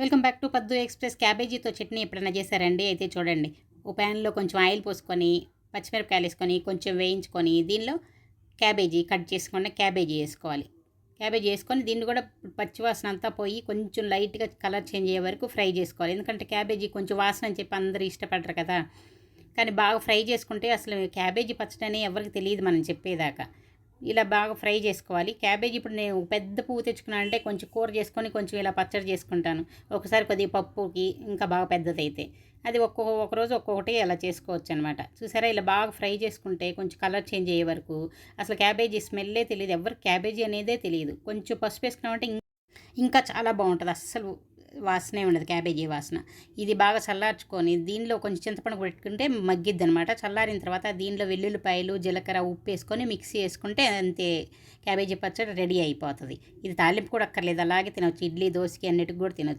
Welcome back to పద్దు express. క్యాబేజీతో chutney ఎప్పుడైనా చేశారండి? అయితే చూడండి. ఓ ప్యాన్లో కొంచెం ఆయిల్ పోసుకొని, పచ్చిమిరపకాయలు వేసుకొని, కొంచెం వేయించుకొని, దీనిలో కట్ చేసుకున్న క్యాబేజీ వేసుకోవాలి. క్యాబేజీ వేసుకొని దీన్ని కూడా పచ్చివాసన అంతా పోయి కొంచెం లైట్గా కలర్ చేంజ్ అయ్యే వరకు ఫ్రై చేసుకోవాలి. ఎందుకంటే క్యాబేజీ కొంచెం వాసన అని చెప్పి అందరూ ఇష్టపడరు కదా. కానీ బాగా ఫ్రై చేసుకుంటే అసలు క్యాబేజీ పచ్చడి అని ఎవరికి తెలియదు మనం చెప్పేదాకా. ఇలా బాగా ఫ్రై చేసుకోవాలి. క్యాబేజీ ఇప్పుడు నేను పెద్ద పువ్వు తెచ్చుకున్నానంటే కొంచెం కూర చేసుకొని కొంచెం ఇలా పచ్చడి చేసుకుంటాను. ఒకసారి కొద్దిగా పప్పుకి ఇంకా బాగా పెద్దదైతే అది ఒకరోజు ఒక్కొక్కటి అలా చేసుకోవచ్చు అనమాట. చూసారా, ఇలా బాగా ఫ్రై చేసుకుంటే కొంచెం కలర్ చేంజ్ అయ్యే వరకు అసలు క్యాబేజీ స్మెల్లే తెలియదు, ఎవరికి క్యాబేజీ అనేదే తెలియదు. కొంచెం పసుపు వేసుకున్నామంటే ఇంకా చాలా బాగుంటుంది. అస్సలు వాసనే ఉండదు క్యాబేజీ వాసన. ఇది బాగా చల్లార్చుకొని దీనిలో కొంచెం చింతపండు పెట్టుకుంటే మగ్గిద్ది అనమాట. చల్లారిన తర్వాత దీనిలో వెల్లుల్లిపాయలు, జీలకర్ర, ఉప్పు వేసుకొని మిక్సీ వేసుకుంటే అంతే, క్యాబేజీ పచ్చడి రెడీ అయిపోతుంది. ఇది తాలింపు కూడా అక్కర్లేదు, అలాగే తినవచ్చు. ఇడ్లీ, దోశకి అన్నిటికి కూడా తినవచ్చు.